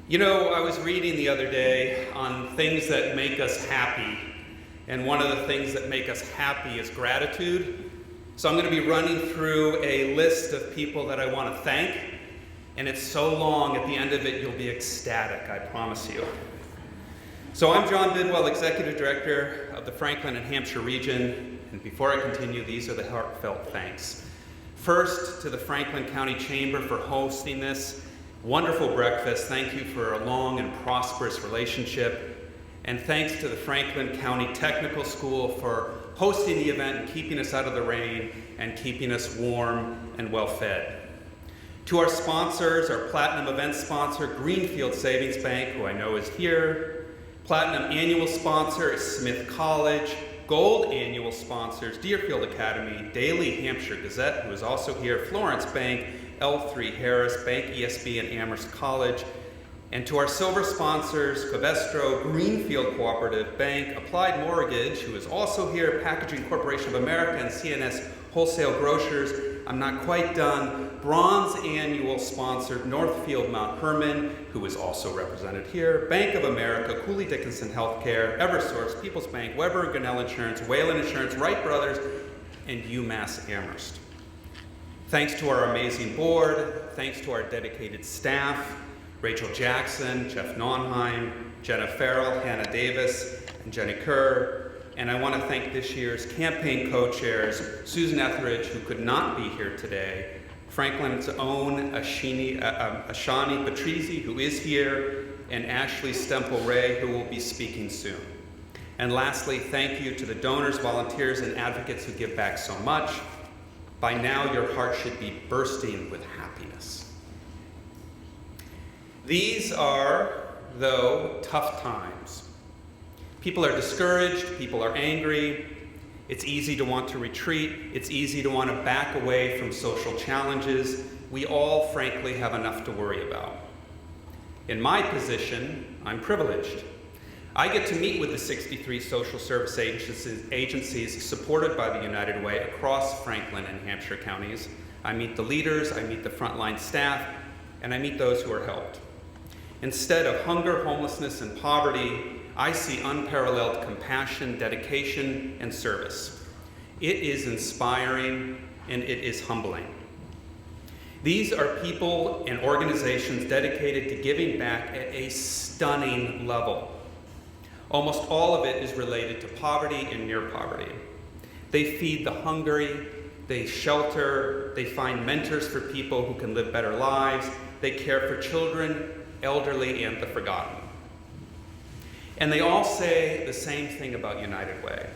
You know, I was reading the other day on things that make us happy, and one of the things that make us happy is gratitude. So I'm going to be running through a list of people that I want to thank, and it's so long, at the end of it, you'll be ecstatic, I promise you. So I'm John Bidwell, Executive Director of the Franklin and Hampshire region, and before I continue, these are the heartfelt thanks. First, to the Franklin County Chamber for hosting this wonderful breakfast. Thank you for a long and prosperous relationship. And thanks to the Franklin County Technical School for hosting the event and keeping us out of the rain and keeping us warm and well fed. To our sponsors, our Platinum event sponsor, Greenfield Savings Bank, who I know is here. Platinum annual sponsor is Smith College. Gold annual sponsors, Deerfield Academy, Daily Hampshire Gazette, who is also here, Florence Bank, L3 Harris, Bank ESB, and Amherst College. And to our silver sponsors, Covestro, Greenfield Cooperative Bank, Applied Mortgage, who is also here, Packaging Corporation of America, and CNS Wholesale Grocers. I'm not quite done. Bronze annual sponsor, Northfield Mount Hermon, who is also represented here, Bank of America, Cooley Dickinson Healthcare, Eversource, People's Bank, Weber and Gunnell Insurance, Whalen Insurance, Wright Brothers, and UMass Amherst. Thanks to our amazing board, thanks to our dedicated staff, Rachel Jackson, Jeff Naunheim, Jenna Farrell, Hannah Davis, and Jenny Kerr. And I want to thank this year's campaign co-chairs, Susan Etheridge, who could not be here today, Franklin's own Ashani Patrizzi, who is here, and Ashley Stemple-Ray, who will be speaking soon. And lastly, thank you to the donors, volunteers, and advocates who give back so much. By now, your heart should be bursting with happiness. These are, though, tough times. People are discouraged, people are angry. It's easy to want to retreat. It's easy to want to back away from social challenges. We all, frankly, have enough to worry about. In my position, I'm privileged. I get to meet with the 63 social service agencies supported by the United Way across Franklin and Hampshire counties. I meet the leaders, I meet the frontline staff, and I meet those who are helped. Instead of hunger, homelessness, and poverty, I see unparalleled compassion, dedication, and service. It is inspiring and it is humbling. These are people and organizations dedicated to giving back at a stunning level. Almost all of it is related to poverty and near poverty. They feed the hungry, they shelter, they find mentors for people who can live better lives, they care for children, elderly, and the forgotten. And they all say the same thing about United Way.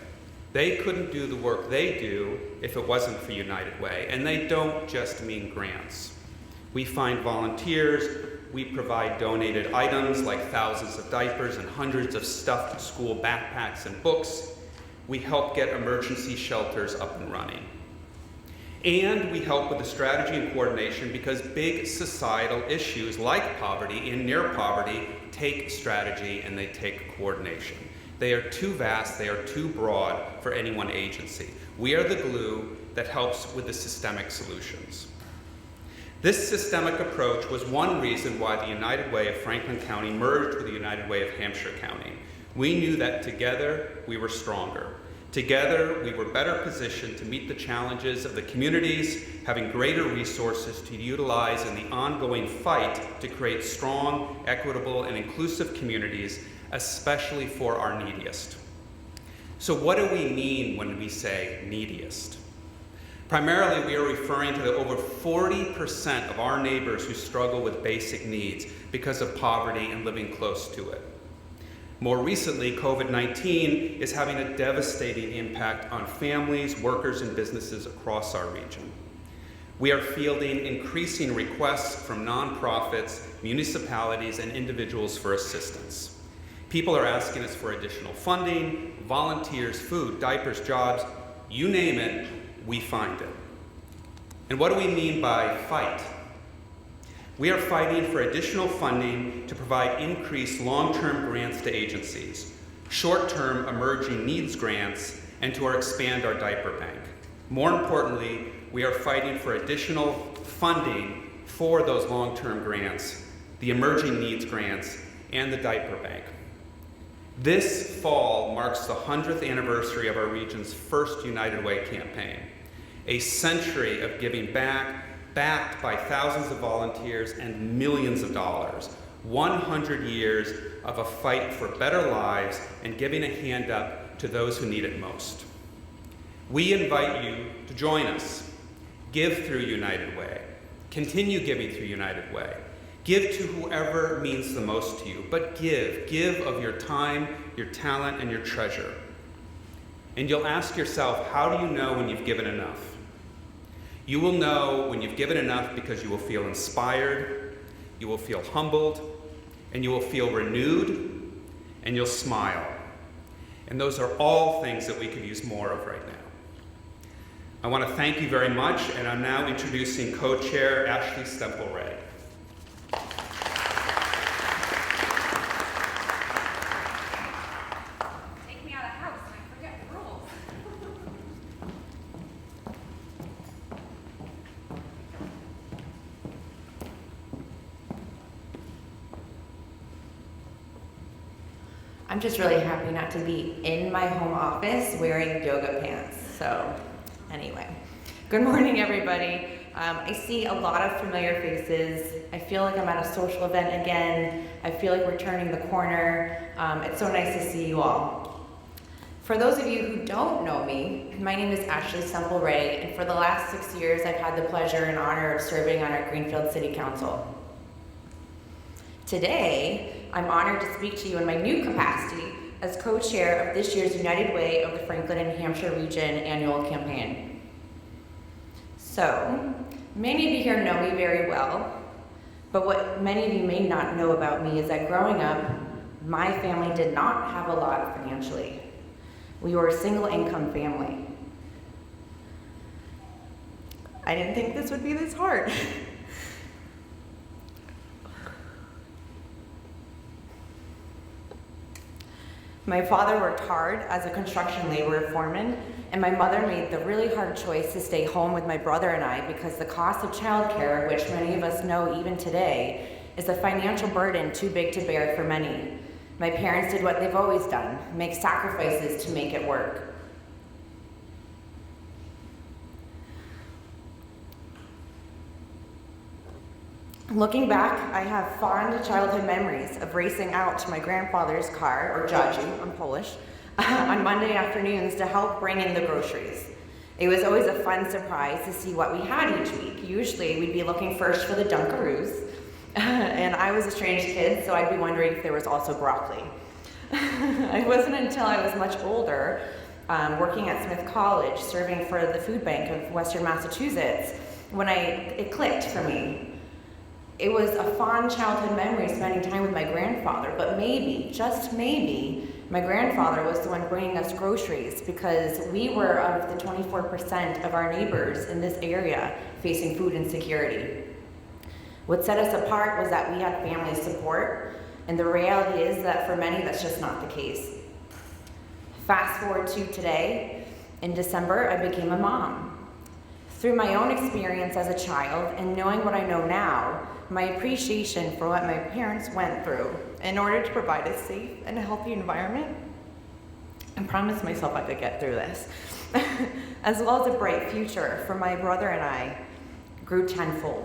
They couldn't do the work they do if it wasn't for United Way. And they don't just mean grants. We find volunteers, we provide donated items like thousands of diapers and hundreds of stuffed school backpacks and books. We help get emergency shelters up and running. And we help with the strategy and coordination because big societal issues like poverty and near poverty take strategy and they take coordination. They are too vast, they are too broad for any one agency. We are the glue that helps with the systemic solutions. This systemic approach was one reason why the United Way of Franklin County merged with the United Way of Hampshire County. We knew that together we were stronger. Together, we were better positioned to meet the challenges of the communities, having greater resources to utilize in the ongoing fight to create strong, equitable, and inclusive communities, especially for our neediest. So what do we mean when we say neediest? Primarily, we are referring to the over 40% of our neighbors who struggle with basic needs because of poverty and living close to it. More recently, COVID-19 is having a devastating impact on families, workers, and businesses across our region. We are fielding increasing requests from nonprofits, municipalities, and individuals for assistance. People are asking us for additional funding, volunteers, food, diapers, jobs, you name it, we find it. And what do we mean by fight? We are fighting for additional funding to provide increased long-term grants to agencies, short-term emerging needs grants, and to expand our diaper bank. More importantly, we are fighting for additional funding for those long-term grants the Emerging Needs Grants, and the Diaper Bank. This fall marks the 100th anniversary of our region's first United Way campaign, a century of giving back, backed by thousands of volunteers and millions of dollars, 100 years of a fight for better lives and giving a hand up to those who need it most. We invite you to join us. Give through United Way. Continue giving through United Way. Give to whoever means the most to you, but give. Give of your time, your talent, and your treasure. And you'll ask yourself, how do you know when you've given enough? You will know when you've given enough because you will feel inspired, you will feel humbled, and you will feel renewed, and you'll smile. And those are all things that we could use more of right now. I want to thank you very much, and I'm now introducing co-chair Ashley Stemple-Ray. Take me out of the house and I forget the rules. I'm just really happy not to be in my home office wearing yoga pants. So anyway, good morning everybody. I see a lot of familiar faces. I feel like I'm at a social event again. I feel like we're turning the corner. It's so nice to see you all. For those of you who don't know me, my name is Ashley Stemple-Ray, and for the last 6 years I've had the pleasure and honor of serving on our Greenfield City Council. Today, I'm honored to speak to you in my new capacity as co-chair of this year's United Way of the Franklin and Hampshire Region annual campaign. So, many of you here know me very well, but what many of you may not know about me is that growing up, my family did not have a lot financially. We were a single income family. I didn't think this would be this hard. My father worked hard as a construction laborer foreman, and my mother made the really hard choice to stay home with my brother and I because the cost of childcare, which many of us know even today, is a financial burden too big to bear for many. My parents did what they've always done, make sacrifices to make it work. Looking back, I have fond childhood memories of racing out to my grandfather's car, or dziadziu, I'm Polish, on Monday afternoons to help bring in the groceries. It was always a fun surprise to see what we had each week. Usually we'd be looking first for the Dunkaroos, and I was a strange kid, so I'd be wondering if there was also broccoli. It wasn't until I was much older, working at Smith College, serving for the food bank of Western Massachusetts, when it clicked for me. It was a fond childhood memory spending time with my grandfather, but maybe, just maybe, my grandfather was the one bringing us groceries because we were of the 24% of our neighbors in this area facing food insecurity. What set us apart was that we had family support, and the reality is that for many, that's just not the case. Fast forward to today, in December, I became a mom. Through my own experience as a child and knowing what I know now, my appreciation for what my parents went through in order to provide a safe and healthy environment, I promised myself I could get through this, as well as a bright future for my brother and I, grew tenfold.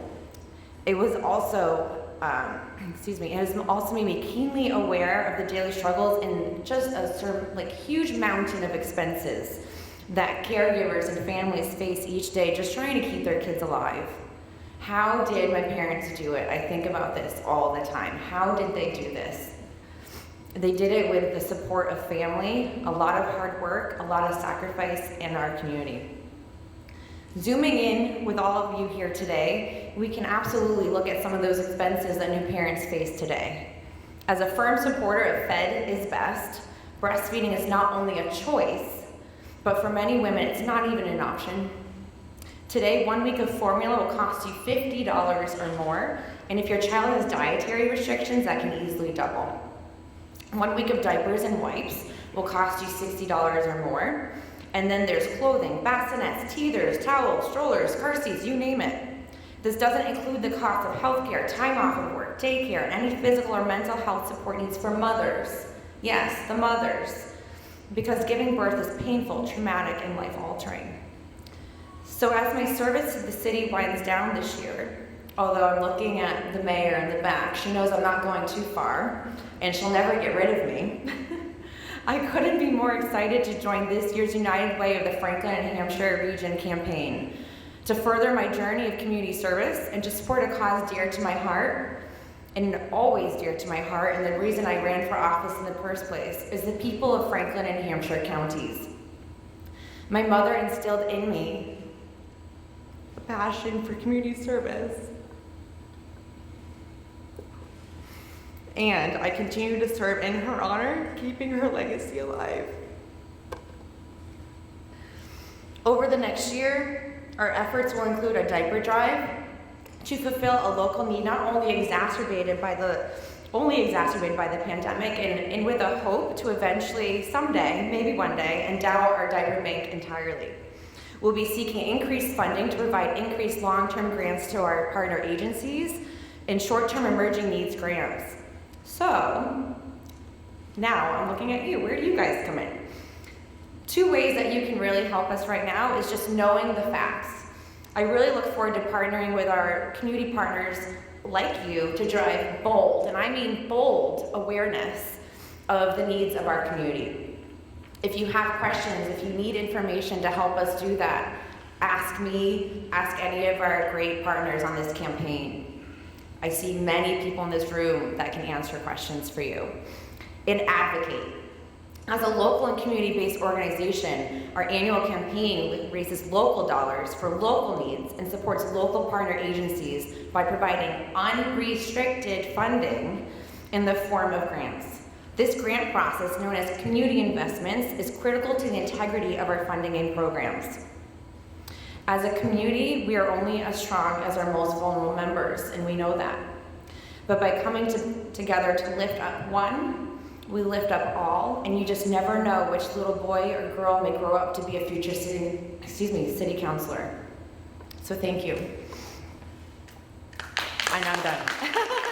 It was also, it has also made me keenly aware of the daily struggles and just a sort of huge mountain of expenses that caregivers and families face each day just trying to keep their kids alive. How did my parents do it? I think about this all the time. How did they do this? They did it with the support of family, a lot of hard work, a lot of sacrifice in our community. Zooming in with all of you here today, we can absolutely look at some of those expenses that new parents face today. As a firm supporter of Fed is Best, breastfeeding is not only a choice, but for many women, it's not even an option. Today, 1 week of formula will cost you $50 or more, and if your child has dietary restrictions, that can easily double. 1 week of diapers and wipes will cost you $60 or more, and then there's clothing, bassinets, teethers, towels, strollers, car seats, you name it. This doesn't include the cost of healthcare, time off of work, daycare, and any physical or mental health support needs for mothers. Yes, the mothers. Because giving birth is painful, traumatic, and life-altering. So as my service to the city winds down this year, although I'm looking at the mayor in the back, she knows I'm not going too far, and she'll never get rid of me. I couldn't be more excited to join this year's United Way of the Franklin and Hampshire Region campaign, to further my journey of community service and to support a cause dear to my heart, and always dear to my heart, and the reason I ran for office in the first place is the people of Franklin and Hampshire counties. My mother instilled in me a passion for community service, and I continue to serve in her honor, keeping her legacy alive. Over the next year, our efforts will include a diaper drive to fulfill a local need not only exacerbated by the pandemic, and with a hope to eventually, someday, maybe one day, endow our diaper bank entirely. We'll be seeking increased funding to provide increased long-term grants to our partner agencies and short-term emerging needs grants. So, now I'm looking at you. Where do you guys come in? 2 ways that you can really help us right now is just knowing the facts. I really look forward to partnering with our community partners like you to drive bold, and I mean bold, awareness of the needs of our community. If you have questions, if you need information to help us do that, ask me, ask any of our great partners on this campaign. I see many people in this room that can answer questions for you. And advocate. As a local and community-based organization, our annual campaign raises local dollars for local needs and supports local partner agencies by providing unrestricted funding in the form of grants. This grant process, known as community investments, is critical to the integrity of our funding and programs. As a community, we are only as strong as our most vulnerable members, and we know that. But by coming together to lift up one, we lift up all, and you just never know which little boy or girl may grow up to be a future city councilor. So thank you. And I'm done.